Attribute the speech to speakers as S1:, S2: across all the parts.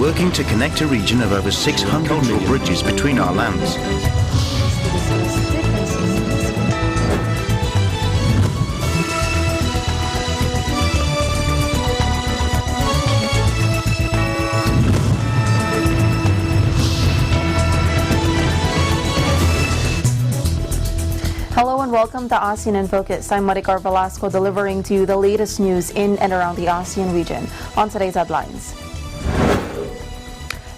S1: working to connect a region of over 600 new bridges between our lands.
S2: Hello and welcome to ASEAN in Focus. I'm Maricar Velasco delivering to you the latest news in and around the ASEAN region. On today's headlines,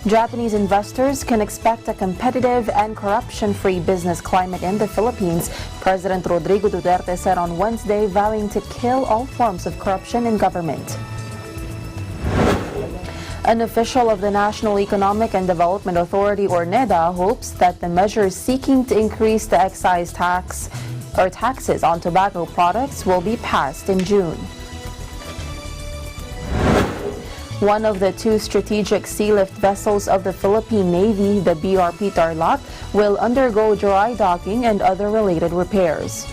S2: Japanese investors can expect a competitive and corruption-free business climate in the Philippines, President Rodrigo Duterte said on Wednesday, vowing to kill all forms of corruption in government. An official of the National Economic and Development Authority, or Neda, hopes that the measures seeking to increase the excise tax or taxes on tobacco products will be passed in June. One of the two strategic sealift vessels of the Philippine Navy, the VRP Firelock, will undergo dry docking and other related repairs.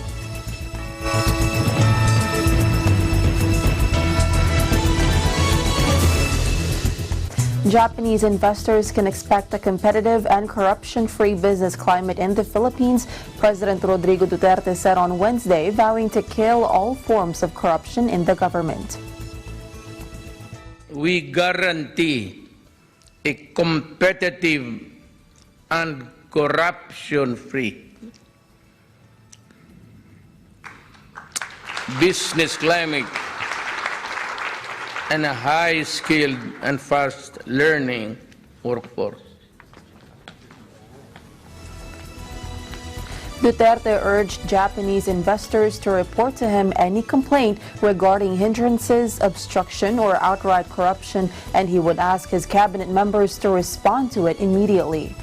S2: Japanese investors can expect a competitive and corruption-free business climate in the Philippines, President Rodrigo Duterte said on Wednesday, vowing to kill all forms of corruption in the government.
S3: We guarantee a competitive and corruption-free business climate and a high-skilled and fast-learning workforce.
S2: Duterte urged Japanese investors to report to him any complaint regarding hindrances, obstruction, or outright corruption, and he would ask his cabinet members to respond to it immediately.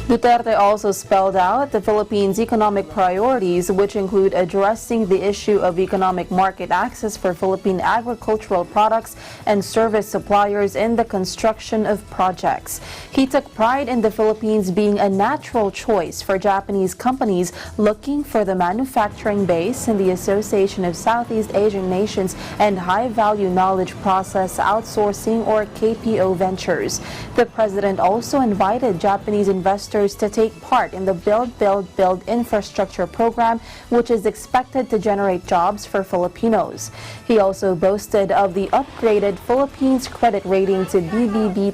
S2: Duterte also spelled out the Philippines' economic priorities, which include addressing the issue of economic market access for Philippine agricultural products and service suppliers in the construction of projects. He took pride in the Philippines being a natural choice for Japanese companies looking for the manufacturing base in the Association of Southeast Asian Nations and high-value knowledge process outsourcing, or KPO ventures. The president also invited Japanese investors to take part in the Build infrastructure program, which is expected to generate jobs for Filipinos. He also boasted of the upgraded Philippines credit rating to BBB+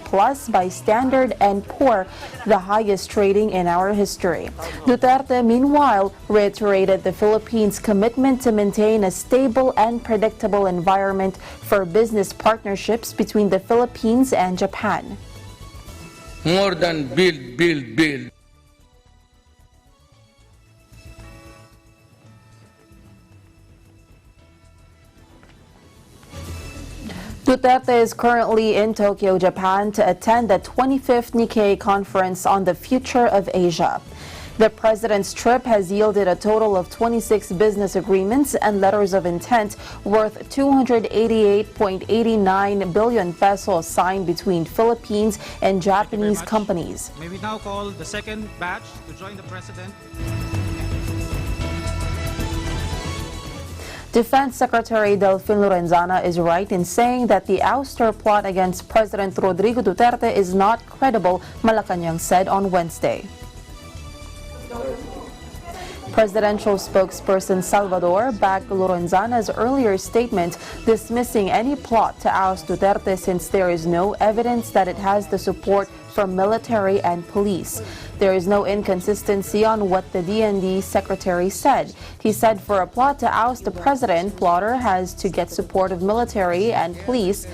S2: by Standard & Poor, the highest rating in our history. Duterte, meanwhile, reiterated the Philippines' commitment to maintain a stable and predictable environment for business partnerships between the Philippines and Japan.
S3: More than build.
S2: Duterte is currently in Tokyo, Japan, to attend the 25th Nikkei conference on the future of Asia. The president's trip has yielded a total of 26 business agreements and letters of intent worth 288.89 billion pesos signed between Philippines and Japanese companies.
S4: May we now call the second batch to join the president.
S2: Defense Secretary Delfin Lorenzana is right in saying that the ouster plot against President Rodrigo Duterte is not credible, Malacanang said on Wednesday. Presidential spokesperson Salvador backed Lorenzana's earlier statement, dismissing any plot to oust Duterte since there is no evidence that it has the support from military and police. There is no inconsistency on what the DND secretary said. He said for a plot to oust the president, plotter has to get support of military and police,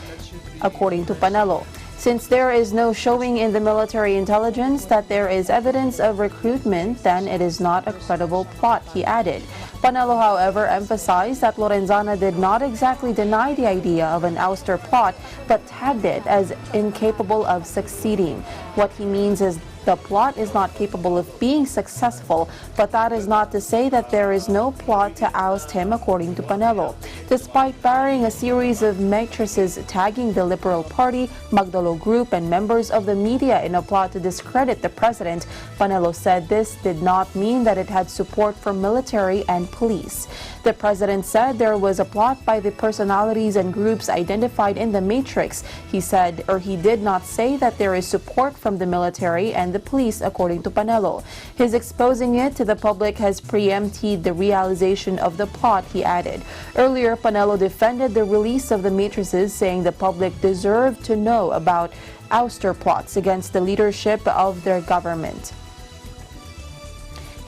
S2: according to Panelo. Since there is no showing in the military intelligence that there is evidence of recruitment, then it is not a credible plot, he added. Panelo, however, emphasized that Lorenzana did not exactly deny the idea of an ouster plot, but tagged it as incapable of succeeding. What he means is the plot is not capable of being successful, but that is not to say that there is no plot to oust him, according to Panelo. Despite burying a series of matrices tagging the Liberal Party, Magdalo Group, and members of the media in a plot to discredit the president, Panelo said this did not mean that it had support from military and police. The president said there was a plot by the personalities and groups identified in the matrix. He did not say that there is support from the military and the police, according to Panelo. His exposing it to the public has preempted the realization of the plot, he added. Earlier, Panelo defended the release of the matrices, saying the public deserved to know about ouster plots against the leadership of their government.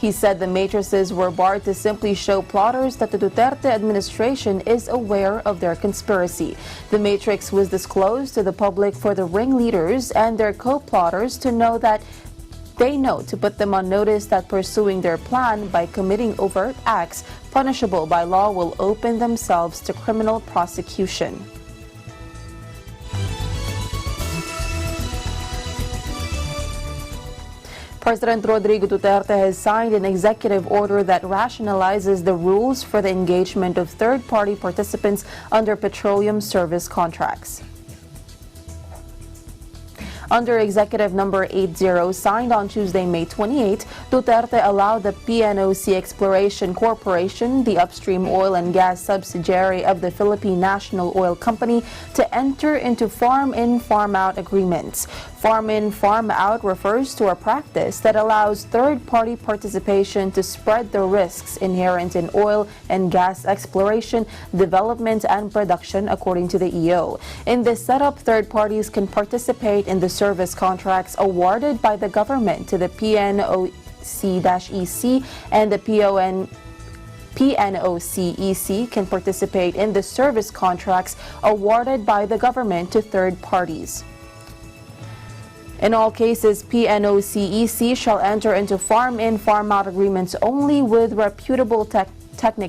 S2: He said the matrices were barred to simply show plotters that the Duterte administration is aware of their conspiracy. The matrix was disclosed to the public for the ringleaders and their co-plotters to know that they know to put them on notice that pursuing their plan by committing overt acts punishable by law will open themselves to criminal prosecution. President Rodrigo Duterte has signed an executive order that rationalizes the rules for the engagement of third-party participants under petroleum service contracts. Under Executive Number 80, signed on Tuesday, May 28, Duterte allowed the PNOC Exploration Corporation, the upstream oil and gas subsidiary of the Philippine National Oil Company, to enter into farm-in, farm-out agreements. Farm-in, farm-out refers to a practice that allows third-party participation to spread the risks inherent in oil and gas exploration, development, and production, according to the EO. In this setup, third parties can participate in the service contracts awarded by the government to the PNOC-EC, and the PNOC-EC can participate in the service contracts awarded by the government to third parties. In all cases, PNOC-EC shall enter into farm-in, farm-out agreements only with reputable technically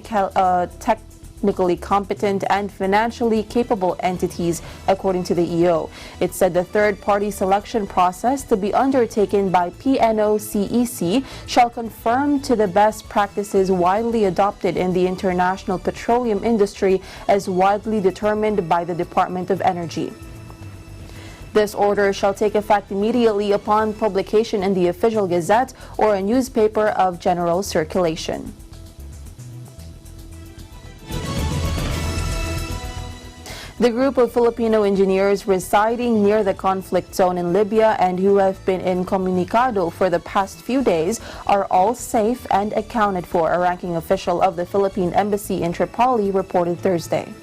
S2: competent and financially capable entities, according to the EO. It said the third-party selection process to be undertaken by PNOC-EC shall conform to the best practices widely adopted in the international petroleum industry as widely determined by the Department of Energy. This order shall take effect immediately upon publication in the Official Gazette or a newspaper of general circulation. The group of Filipino engineers residing near the conflict zone in Libya and who have been incommunicado for the past few days are all safe and accounted for, a ranking official of the Philippine Embassy in Tripoli reported Thursday.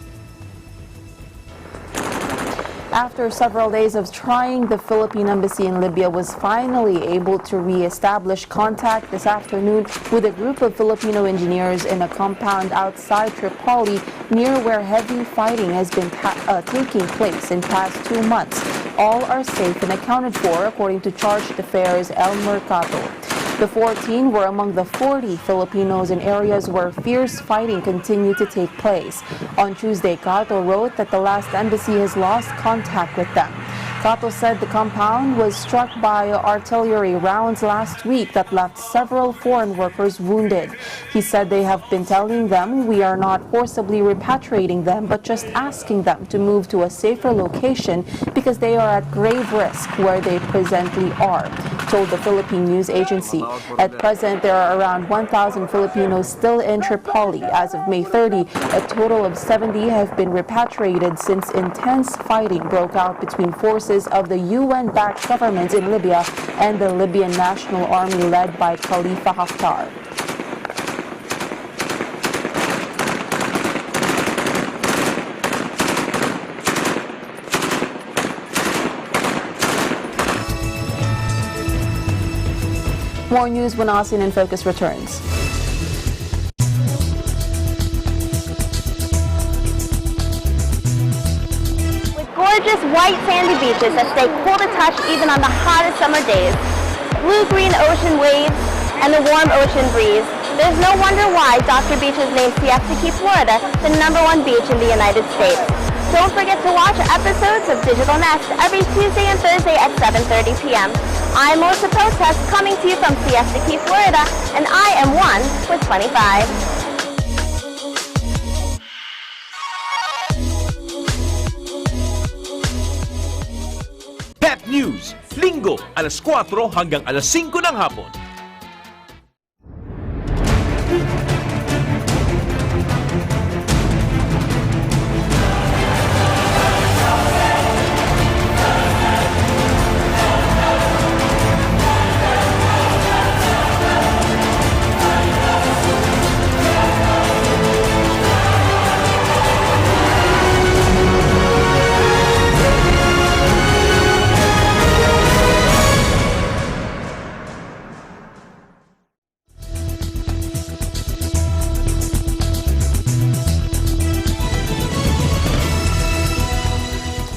S2: After several days of trying, the Philippine Embassy in Libya was finally able to re-establish contact this afternoon with a group of Filipino engineers in a compound outside Tripoli near where heavy fighting has been taking place in past 2 months. All are safe and accounted for, according to Chargé d'Affaires Elmer Cato. The 14 were among the 40 Filipinos in areas where fierce fighting continued to take place. On Tuesday, Cato wrote that the last embassy has lost contact with them. Cato said the compound was struck by artillery rounds last week that left several foreign workers wounded. He said they have been telling them, "We are not forcibly repatriating them, but just asking them to move to a safer location because they are at grave risk where they presently are," told the Philippine news agency. At present, there are around 1,000 Filipinos still in Tripoli. As of May 30, a total of 70 have been repatriated since intense fighting broke out between forces of the UN-backed government in Libya and the Libyan National Army led by Khalifa Haftar. More news when ASEAN in Focus returns.
S5: Gorgeous white sandy beaches that stay cool to touch even on the hottest summer days, blue-green ocean waves, and the warm ocean breeze, there's no wonder why Dr. Beach has named Siesta Key, Florida, the #1 beach in the United States. Don't forget to watch episodes of Digital Nest every Tuesday and Thursday at 7:30 p.m. I'm Melissa Protest, coming to you from Siesta Key, Florida, and I am one with 25.
S6: Pep News, Linggo, alas 4 hanggang alas 5 ng hapon.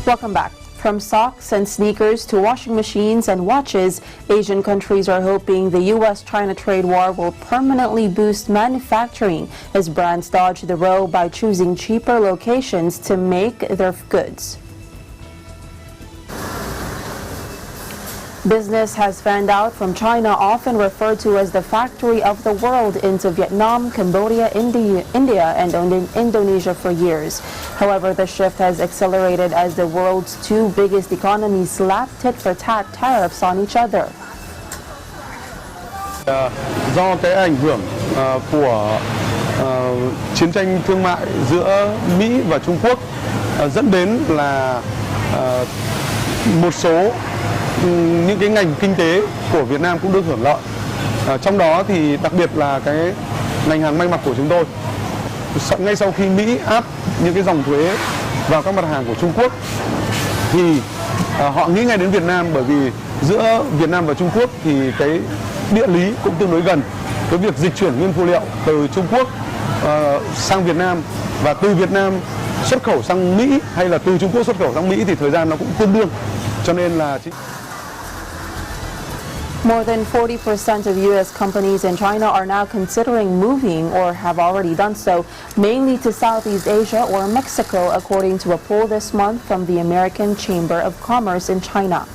S2: Welcome back. From socks and sneakers to washing machines and watches, Asian countries are hoping the U.S.-China trade war will permanently boost manufacturing as brands dodge the row by choosing cheaper locations to make their goods. Business has fanned out from China, often referred to as the factory of the world, into Vietnam, Cambodia, India, and Indonesia for years. However, the shift has accelerated as the world's two biggest economies slap tit-for-tat tariffs on each other.
S7: Do cái ảnh hưởng của chiến tranh thương mại giữa Mỹ và Trung Quốc dẫn đến là một số những cái ngành kinh tế của Việt Nam cũng được hưởng lợi. Trong đó thì đặc biệt là cái ngành hàng may mặc của chúng tôi. Ngay sau khi Mỹ áp những cái dòng thuế vào các mặt hàng của Trung Quốc thì họ nghĩ ngay đến Việt Nam, bởi vì giữa Việt Nam và Trung Quốc thì cái địa lý cũng tương đối gần. Cái việc dịch chuyển nguyên phụ liệu từ Trung Quốc sang Việt Nam và từ Việt Nam xuất khẩu sang Mỹ hay là từ Trung Quốc xuất khẩu sang Mỹ thì thời gian nó cũng tương đương. Cho nên là
S2: More than 40% of U.S. companies in China are now considering moving or have already done so, mainly to Southeast Asia or Mexico, according to a poll this month from the American Chamber of Commerce in China.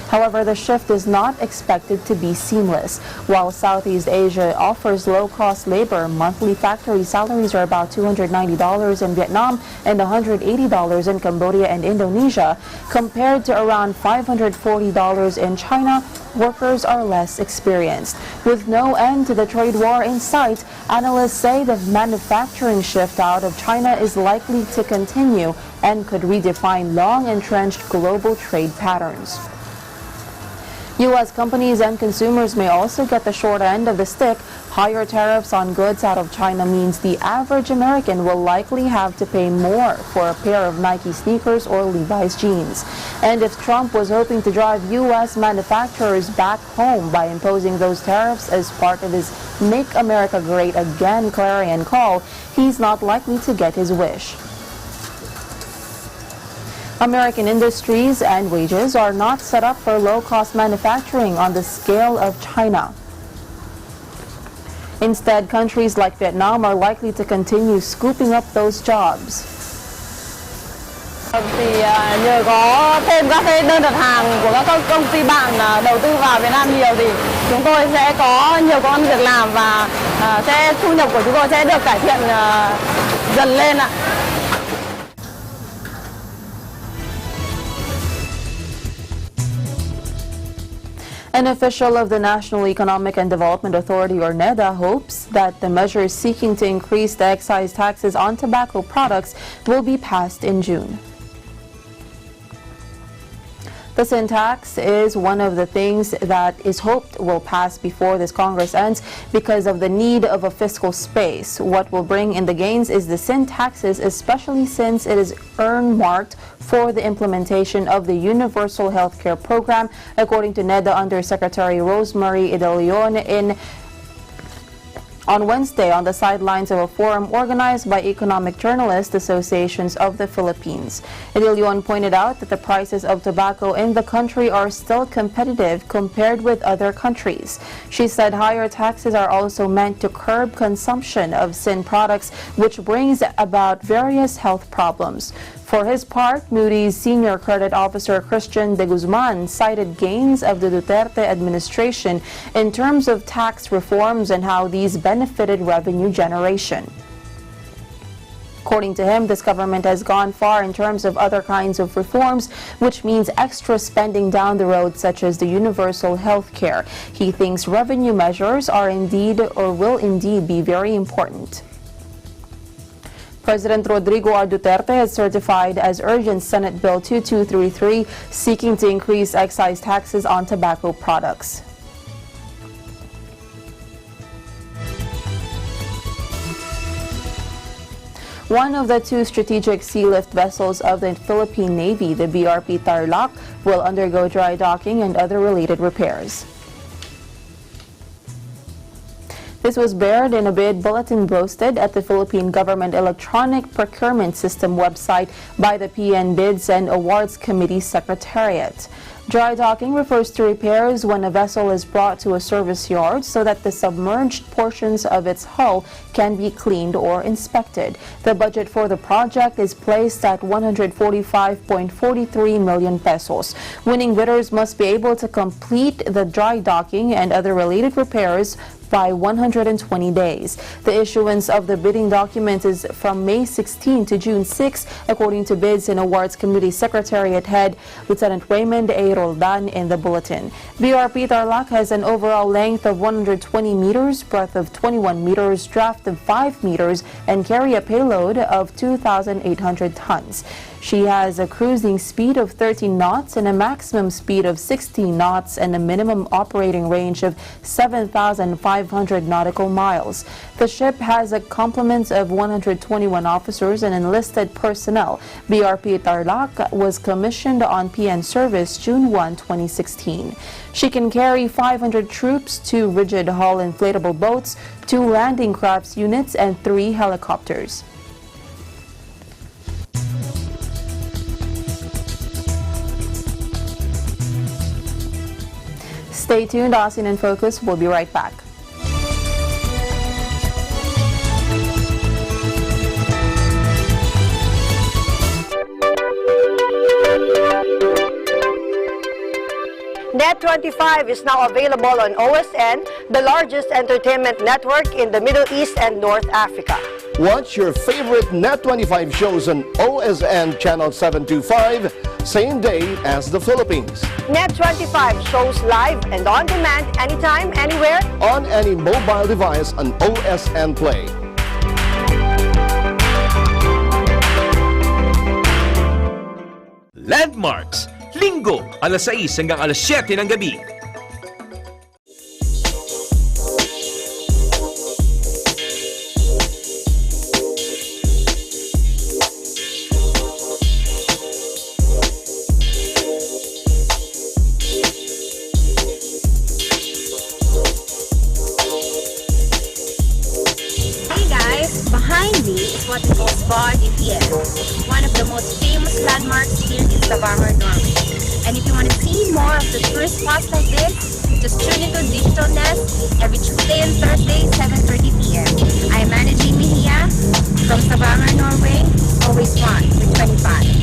S2: However, the shift is not expected to be seamless. While Southeast Asia offers low-cost labor, monthly factory salaries are about $290 in Vietnam and $180 in Cambodia and Indonesia. Compared to around $540 in China, workers are less experienced. With no end to the trade war in sight, analysts say the manufacturing shift out of China is likely to continue and could redefine long-entrenched global trade patterns. U.S. companies and consumers may also get the short end of the stick. Higher tariffs on goods out of China means the average American will likely have to pay more for a pair of Nike sneakers or Levi's jeans. And if Trump was hoping to drive U.S. manufacturers back home by imposing those tariffs as part of his Make America Great Again clarion call, he's not likely to get his wish. American industries and wages are not set up for low-cost manufacturing on the scale of China. Instead, countries like Vietnam are likely to continue scooping up those jobs.
S8: Thì nhờ có thêm các cái đơn đặt hàng của các công ty bạn đầu tư vào Việt Nam nhiều thì chúng tôi sẽ có nhiều công ăn việc làm và sẽ thu nhập của chúng tôi sẽ được cải thiện dần lên ạ.
S2: An official of the National Economic and Development Authority, or Neda, hopes that the measures seeking to increase the excise taxes on tobacco products will be passed in June. The sin tax is one of the things that is hoped will pass before this Congress ends because of the need of a fiscal space. What will bring in the gains is the sin taxes, especially since it is earmarked for the implementation of the Universal Health Care Program, according to Neda Under Secretary Rosemary De Leon on Wednesday on the sidelines of a forum organized by Economic Journalists Associations of the Philippines. De Leon pointed out that the prices of tobacco in the country are still competitive compared with other countries. She said higher taxes are also meant to curb consumption of sin products, which brings about various health problems. For his part, Moody's senior credit officer Christian de Guzman cited gains of the Duterte administration in terms of tax reforms and how these benefited revenue generation. According to him, this government has gone far in terms of other kinds of reforms, which means extra spending down the road, such as the universal health care. He thinks revenue measures are indeed or will indeed be very important. President Rodrigo Duterte has certified as urgent Senate Bill 2233, seeking to increase excise taxes on tobacco products. One of the two strategic sealift vessels of the Philippine Navy, the VRP Firelock, will undergo dry docking and other related repairs. This was bared in a bid bulletin posted at the Philippine Government Electronic Procurement System website by the PN Bids and Awards Committee Secretariat. Dry docking refers to repairs when a vessel is brought to a service yard so that the submerged portions of its hull can be cleaned or inspected. The budget for the project is placed at 145.43 million pesos. Winning bidders must be able to complete the dry docking and other related repairs by 120 days. The issuance of the bidding document is from May 16 to June 6, according to Bids and Awards Committee Secretariat Head Lieutenant Raymond A. Roldan in the bulletin. VRP Firelock has an overall length of 120 meters, breadth of 21 meters, draft of 5 meters, and carry a payload of 2,800 tons. She has a cruising speed of 13 knots and a maximum speed of 16 knots and a minimum operating range of 7,500 nautical miles. The ship has a complement of 121 officers and enlisted personnel. VRP Firelock was commissioned on PN service June 1, 2016. She can carry 500 troops, 2 rigid hull inflatable boats, 2 landing crafts units, and 3 helicopters. Stay tuned. ASEAN in Focus. We'll be right back.
S9: Net25 is now available on OSN, the largest entertainment network in the Middle East and North Africa.
S10: Watch your favorite Net25 shows on OSN Channel 725, same day as the Philippines.
S9: Net25 shows live and on demand anytime, anywhere,
S10: on any mobile device on OSN Play.
S6: Landmarks, Linggo, alas 6 hanggang alas 7 ng gabi.
S11: Behind me is what we call VRP, one of the most famous landmarks here in Stavanger, Norway. And if you want to see more of the tourist spots like this, just tune into Digital Nest every Tuesday and Thursday, 7:30 p.m. I am managing Mihia from Stavanger, Norway, always fun with 25.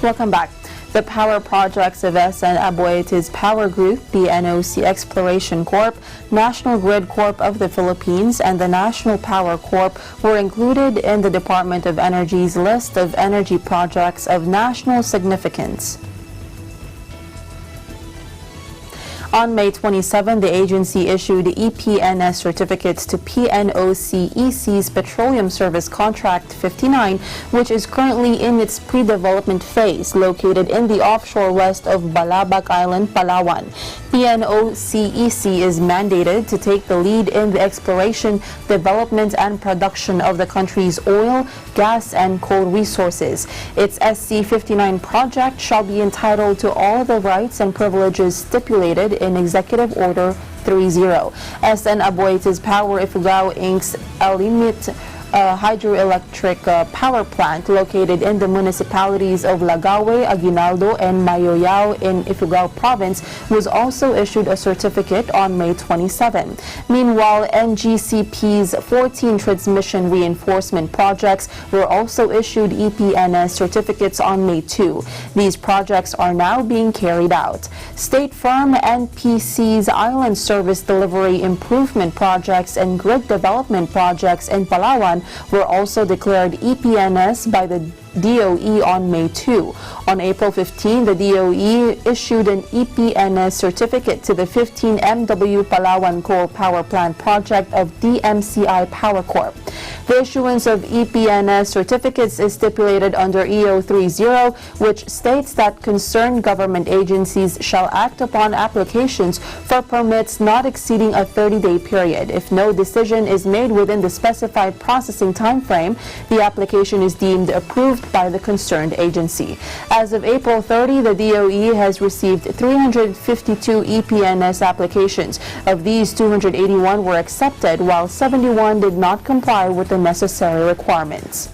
S11: Welcome back.
S2: The power projects of ASEAN Aboitiz Power Group, the NOC Exploration Corp, National Grid Corp of the Philippines, and the National Power Corp were included in the Department of Energy's list of energy projects of national significance. On May 27, the agency issued EPNS certificates to PNOC-EC's Petroleum Service Contract 59, which is currently in its pre-development phase, located in the offshore west of Balabac Island, Palawan. PNOC-EC is mandated to take the lead in the exploration, development, and production of the country's oil, gas, and coal resources. Its SC-59 project shall be entitled to all the rights and privileges stipulated in Executive Order 30. ASEAN Aboitiz Power Ifugao Inc.'s Alimit hydroelectric power plant located in the municipalities of Lagawe, Aguinaldo, and Mayoyao in Ifugao Province was also issued a certificate on May 27. Meanwhile, NGCP's 14 transmission reinforcement projects were also issued EPNS certificates on May 2. These projects are now being carried out. State firm NPC's island service delivery improvement projects and grid development projects in Palawan were also declared EPNS by the DOE on May 2. On April 15, the DOE issued an EPNS certificate to the 15 MW Palawan Coal Power Plant project of DMCI Power Corp. The issuance of EPNS certificates is stipulated under EO 30, which states that concerned government agencies shall act upon applications for permits not exceeding a 30-day period. If no decision is made within the specified processing time frame, the application is deemed approved by the concerned agency. As of April 30, the DOE has received 352 EPNS applications. Of these, 281 were accepted, while 71 did not comply with the necessary requirements.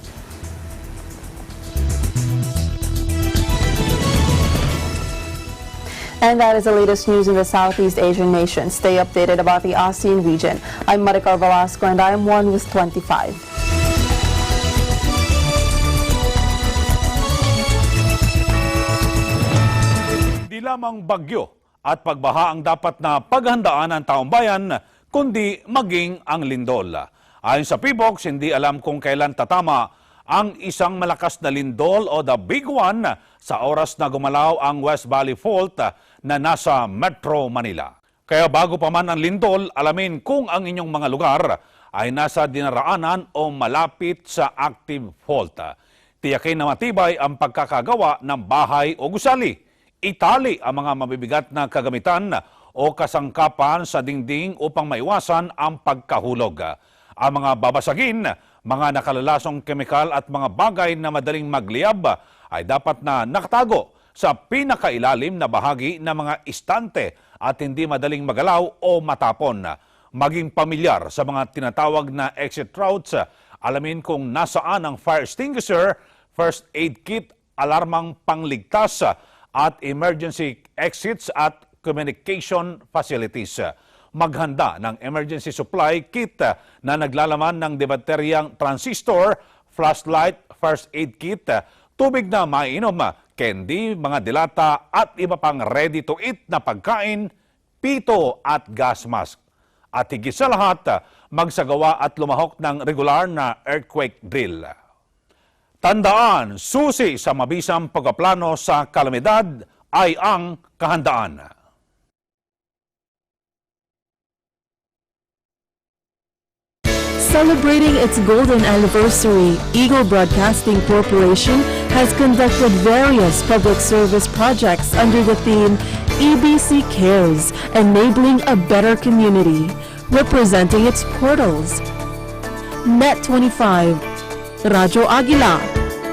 S2: And that is the latest news in the Southeast Asian nations. Stay updated about the ASEAN region. I'm Maricar Velasco and I am 1 with 25.
S12: Hindi lamang bagyo at pagbaha ang dapat na paghandaan ng taong bayan, kundi maging ang lindol. Ayon sa PBOX, hindi alam kung kailan tatama ang isang malakas na lindol o the big one sa oras na gumalaw ang West Valley Fault na nasa Metro Manila. Kaya bago pa man ang lindol, alamin kung ang inyong mga lugar ay nasa dinaraanan o malapit sa active fault. Tiyakin na matibay ang pagkakagawa ng bahay o gusali. Itali ang mga mabibigat na kagamitan o kasangkapan sa dingding upang maiwasan ang pagkahulog. Ang mga babasagin, mga nakalalasong kemikal at mga bagay na madaling magliyab ay dapat na nakatago sa pinakailalim na bahagi ng mga istante at hindi madaling magalaw o matapon. Maging pamilyar sa mga tinatawag na exit routes, alamin kung nasaan ang fire extinguisher, first aid kit, alarmang pangligtas at emergency exits at communication facilities. Maghanda ng emergency supply kit na naglalaman ng debateryang transistor, flashlight, first aid kit, tubig na maiinom, candy, mga dilata at iba pang ready-to-eat na pagkain, pito at gas mask. At higit sa lahat, magsagawa at lumahok ng regular na earthquake drill. Tandaan, susi sa mabisang pagpaplano sa kalamidad ay ang kahandaan.
S13: Celebrating its golden anniversary, Eagle Broadcasting Corporation has conducted various public service projects under the theme EBC Cares, Enabling a Better Community, representing its portals. Net 25, Radyo Aguila,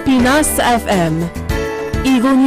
S13: Pinas FM, Eagle